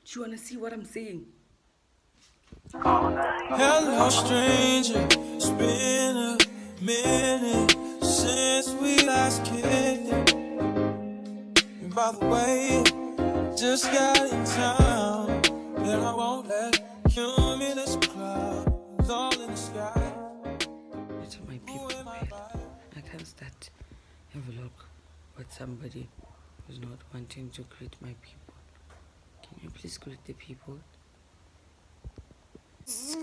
Do you want to see what I'm saying? Hello, stranger. It's been a minute since we last kicked it. And by the way, just got in town, and I won't let cumulus clouds all in the sky. To my people, man. I can't start a vlog with somebody who's not wanting to greet my people. Can you please greet the people?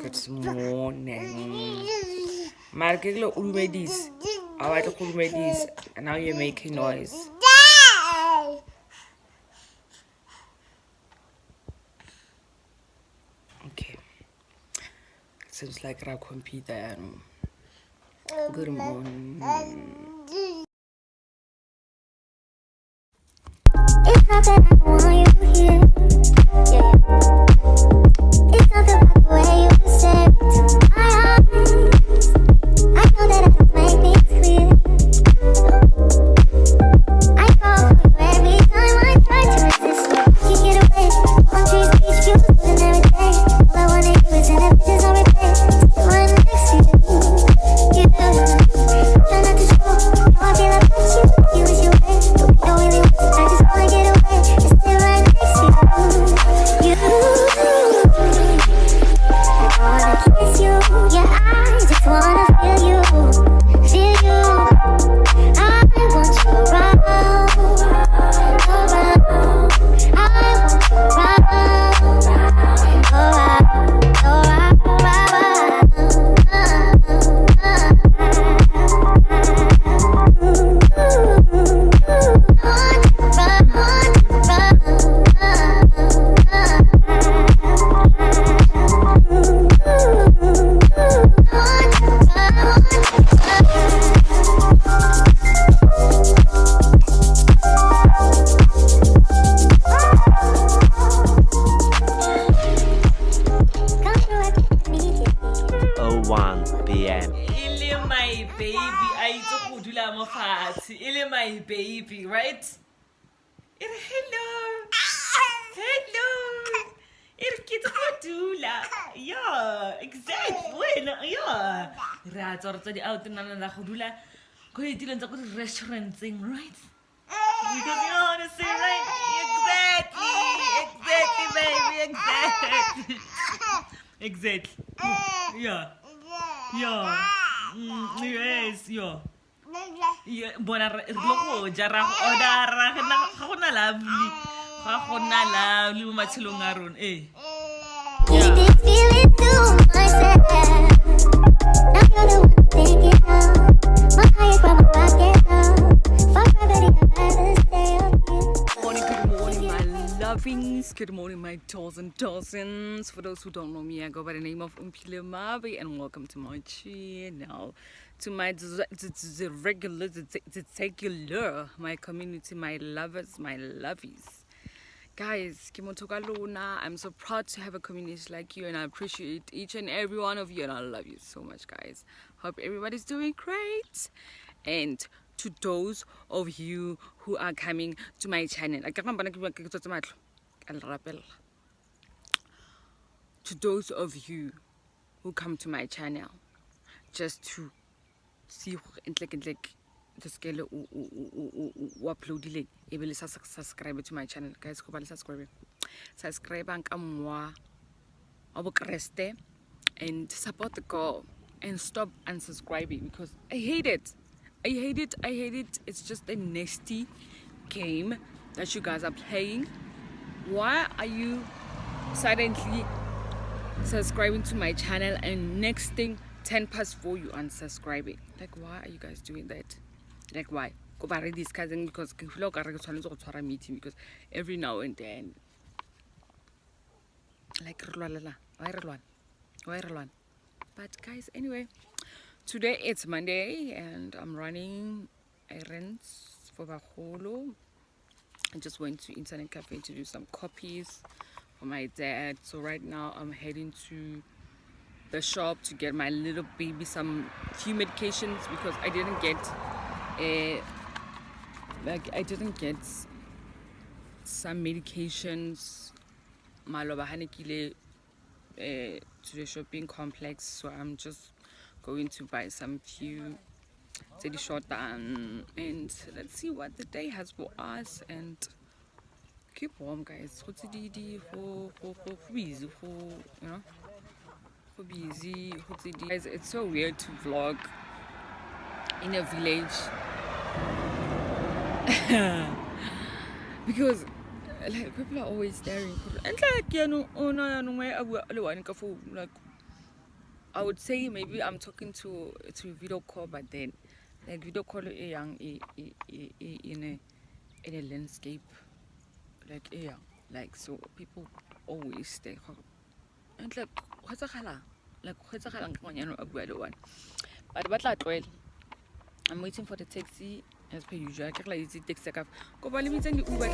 Good morning. Markeglo urumedis. I want to urumedis, and now you're making noise. Okay. Seems like our computer. Good morning. It's not that I want you here. Yeah. It's not about the way you say it to my eyes. I know that I don't make things clear. I fall for you every time I try to resist you. You get away. Palm trees, beach views, and every day. All I wanna do is send up pictures on replay. Still right next to you. You do. Try not to show. Know I feel like you. You wish you way. Don't really want to. I just wanna get away. Just stay right next to you. I wanna kiss you. Yeah, I just wanna feel you. Feel you. I want you around. Around. I want you around. Ile my baby, right? Hello. Hello. Kita kodula. Yeah, exactly. Bueno, yeah. Ra tsara tsa di out nana la godula. Go itileng tsa go di restaurant thing, right? Because you know what I say, right? Exactly, baby, exactly. Exactly. Yeah. Yes, yeah. Bona re lo go ja ra go order ga gona lovely ga gona lovely mo matshelong a rona Keep this feeling to myself. Now you're the one thinking of my highest from my pocket now. For gravity, I'd rather stay up here. Good morning, my lovings. Good morning, my dozens. For those who don't know me, I go by the name of Umpile Mabe, and welcome to my channel. To my regular, my community, my lovers, my lovies. Guys, I'm so proud to have a community like you, and I appreciate each and every one of you, and I love you so much, guys. Hope everybody's doing great. And to those of you who are coming to my channel, to those of you who come to my channel just to see the scale uploadile ebe subscribe to my channel, guys. Go subscribe and and support the girl and stop unsubscribing, because I hate it. It's just a nasty game that you guys are playing. Why are you silently subscribing to my channel and next thing 4 you unsubscribing? Like, why are you guys doing that? Like, why? Go by discussing, because I meeting, because every now and then, like, why? But guys, anyway, today it's Monday and I'm running errands for Baholo. I just went to internet cafe to do some copies for my dad. So right now I'm heading to the shop to get my little baby some few medications, because I didn't get some medications maloba hanekile to the shopping complex, so I'm just going to buy some few teddy short and let's see what the day has for us and keep warm, guys. What's the for busy for you know for busy? What's the guys? It's so weird to vlog in a village because like people are always staring and like like I would say maybe I'm talking to video call, but then like video call a young in a landscape like a young like so people always stay and like what's a color like what's a color one but I'm waiting for the taxi as per usual. I can't like easy taxi go but let me send the Uber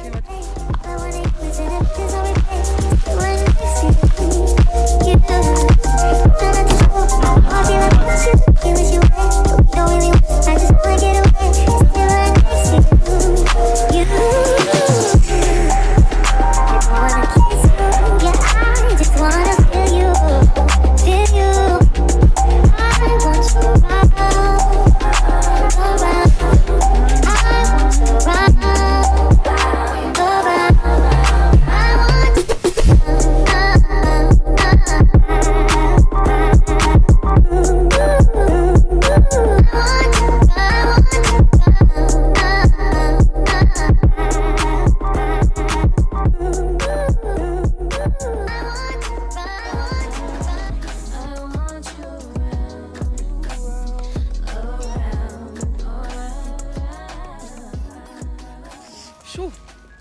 Sure,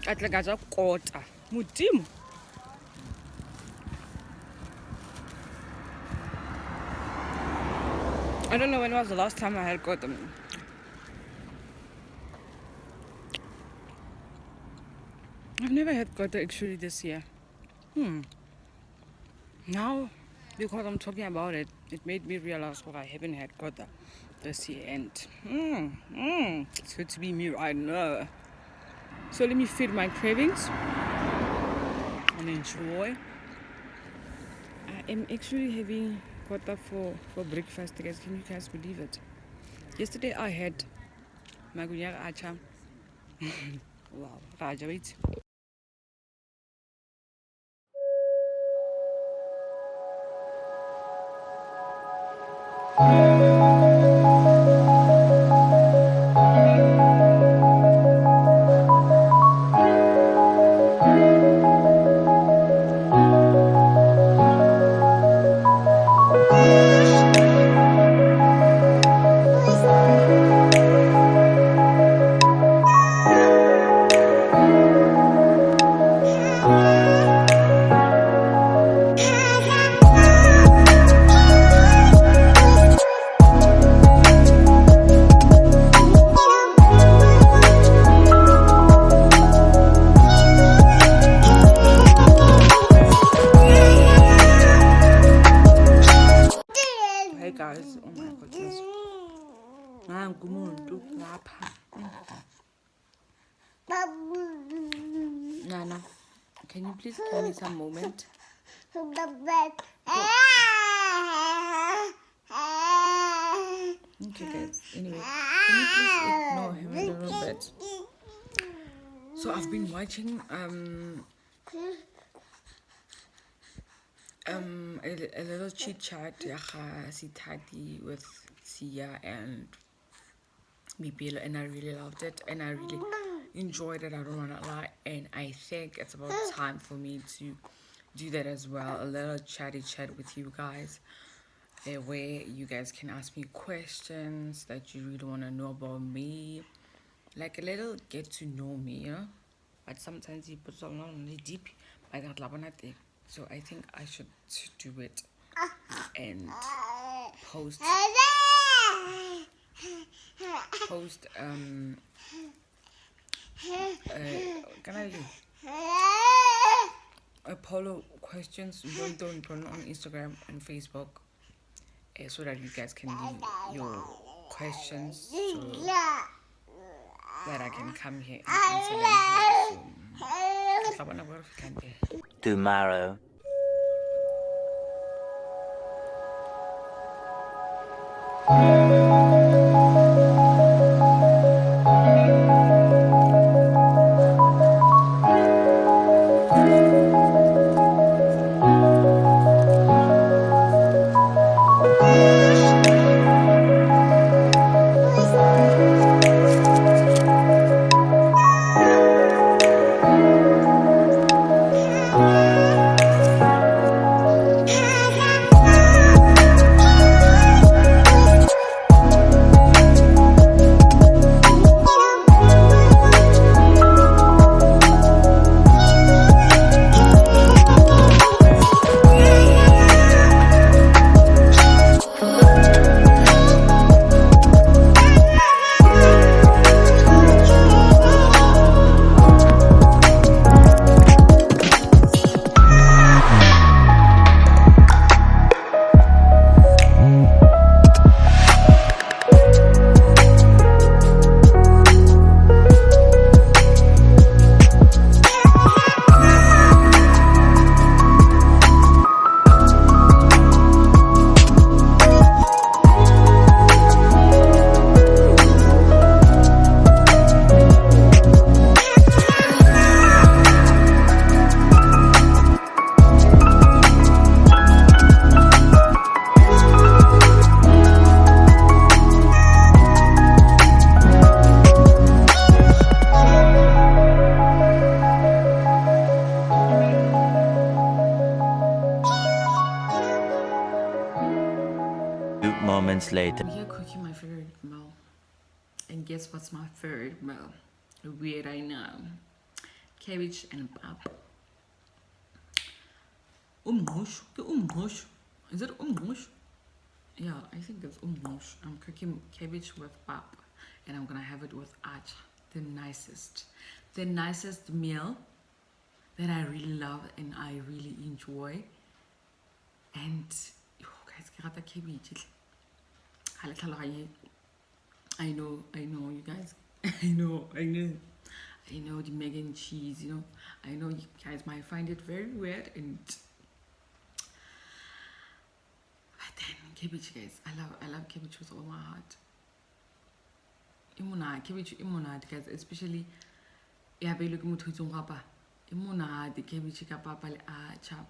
at like a quarter. Mutim. I don't know when was the last time I had got them. I've never had gota actually this year. Now, because I'm talking about it, it made me realize what I haven't had gota this year, and it's good to be me right now. So let me feed my cravings and enjoy. I am actually having gota for breakfast, guys. Can you guys believe it? Yesterday I had magunya acha. Wow, Raja, wait. Guys, oh my goodness. I'm going Nana, can you please give me some moment? Okay, guys. Anyway, can you please ignore him a little bit? So I've been watching a little chit chat Sitati with Sia and Mipilo, and I really loved it and I really enjoyed it. I don't want to lie, and I think it's about time for me to do that as well. A little chatty chat with you guys, where you guys can ask me questions that you really want to know about me, like a little get to know me, you know. But sometimes you put something on the deep, but I love it. So I think I should do it and post can I do Apollo questions don't on Instagram and Facebook, so that you guys can leave your questions so that I can come here and answer them here. So Tomorrow. Moments later. I'm here cooking my favorite meal. And guess what's my favorite meal? Weird, I know. Cabbage and pap. Umgosh. Is it umgosh? Yeah, I think it's umgosh. I'm cooking cabbage with pap. And I'm gonna have it with acha. The nicest meal that I really love and I really enjoy. And guys, I got cabbage. I know, you guys. I know the mac and cheese, you know. I know you guys might find it very weird, but then cabbage, guys. I love cabbage with all my heart. Cabbage, guys, especially the cabbage ka papa le acha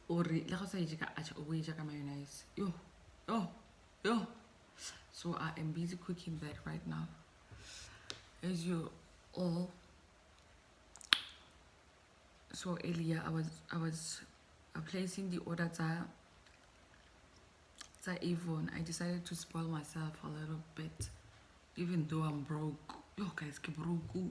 or le go sa ka acha o e ka mayonnaise. Yo. So I am busy cooking that right now. As you all. So earlier I was placing the order to Avon. I decided to spoil myself a little bit, even though I'm broke. Yo guys, ke broke.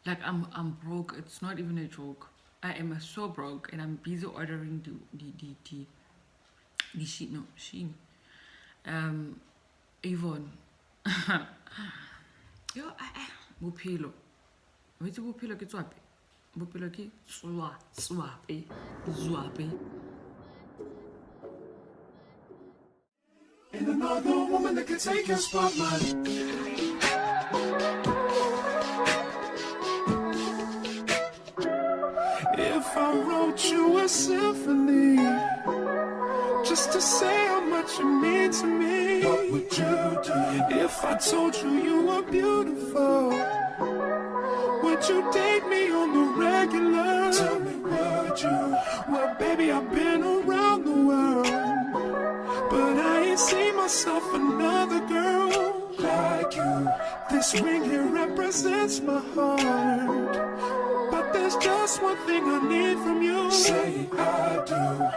Like I'm broke. It's not even a joke. I am so broke, and I'm busy ordering the sheet. No, Shein. Avon. Yo, bophelo. Wetse bophelo ke tswape. Bophelo ke swape. And another woman that can take your spotlight. If I wrote you a symphony, just to say how much you mean to me, what would you do? If I told you you were beautiful, would you date me on the regular? Tell me, would you? Well, baby, I've been around the world, but I ain't seen myself another girl like you. This ring here represents my heart, but there's just one thing I need from you. Say I do.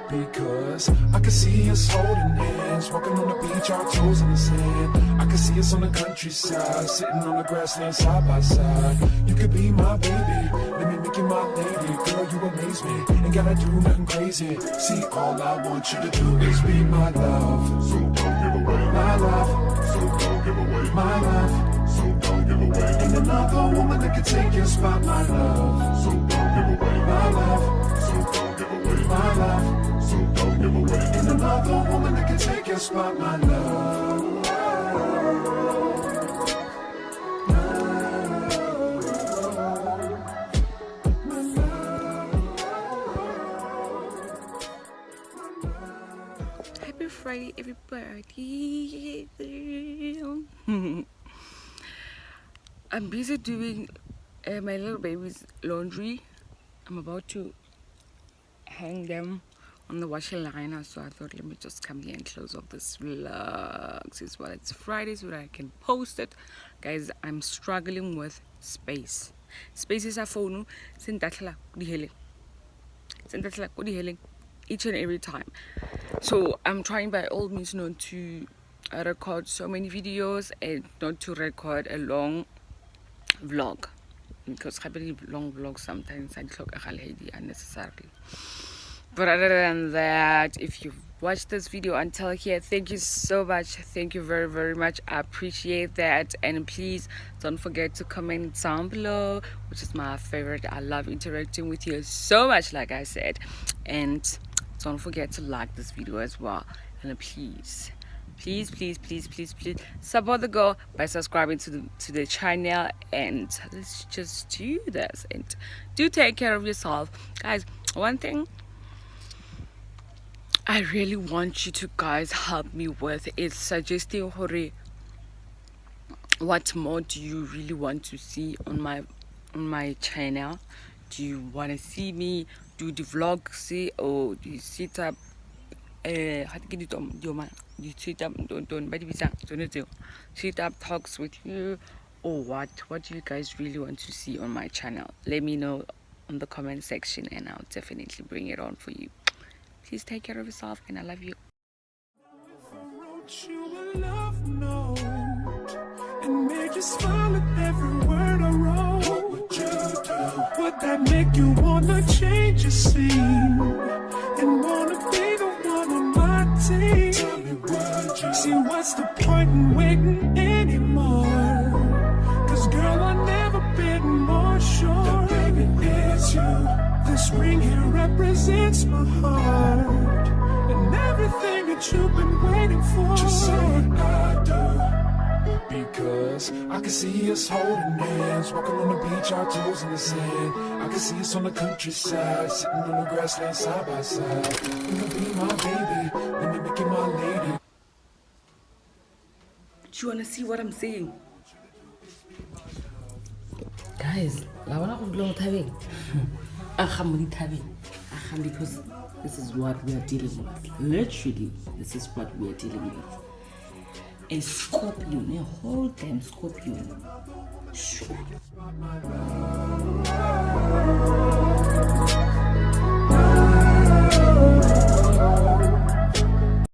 Because I can see us holding hands, walking on the beach, our toes in the sand. I can see us on the countryside, sitting on the grassland side by side. You could be my baby, let me make you my lady. Girl, you amaze me, ain't gotta do nothing crazy. See, all I want you to do is be my love. So don't give away my love. So don't give away my love. So don't give away. Ain't another woman that can take your spot, my love. So don't give away my love. So don't give away my love. So don't give away. Ain't another woman that can take your spot, my love. Friday, everybody. I'm busy doing my little baby's laundry. I'm about to hang them on the washer liner, so I thought let me just come here and close off this vlog since well it's Friday so that I can post it. Guys, I'm struggling with space is a phone each and every time, so I'm trying by all means not to record so many videos and not to record a long vlog, because I believe long vlogs sometimes I talk unnecessarily. But other than that, if you've watched this video until here, thank you so much. Thank you very, very much. I appreciate that. And please don't forget to comment down below, which is my favorite. I love interacting with you so much, like I said. And don't forget to like this video as well. And please support the girl by subscribing to the channel. And let's just do this. And do take care of yourself, guys. One thing I really want you to guys help me with is suggesting what more do you really want to see on my channel. Do you want to see me do the vlogs, or do you sit up sit up talks with you, or what do you guys really want to see on my channel? Let me know on the comment section and I'll definitely bring it on for you. Please take care of yourself, and I love you. Wrote you a love note and made you smile at every word I wrote. What would you do? Would that make you wanna change your scene and wanna be the one on my team? Tell me, would you? See, what's the point in waiting anymore? Cause girl, I've never been more sure that baby it's you. This ring here represents my heart and everything that you've been waiting for. Just say I do, because I can see us holding hands, walking on the beach, our toes in the sand. I can see us on the countryside, sitting on the grassland side by side. You can be my baby, let me make you my lady. Do you want to see what I'm saying? Guys, because this is what we are dealing with. Literally, this is what we are dealing with. A scorpion, a whole damn scorpion. Sure.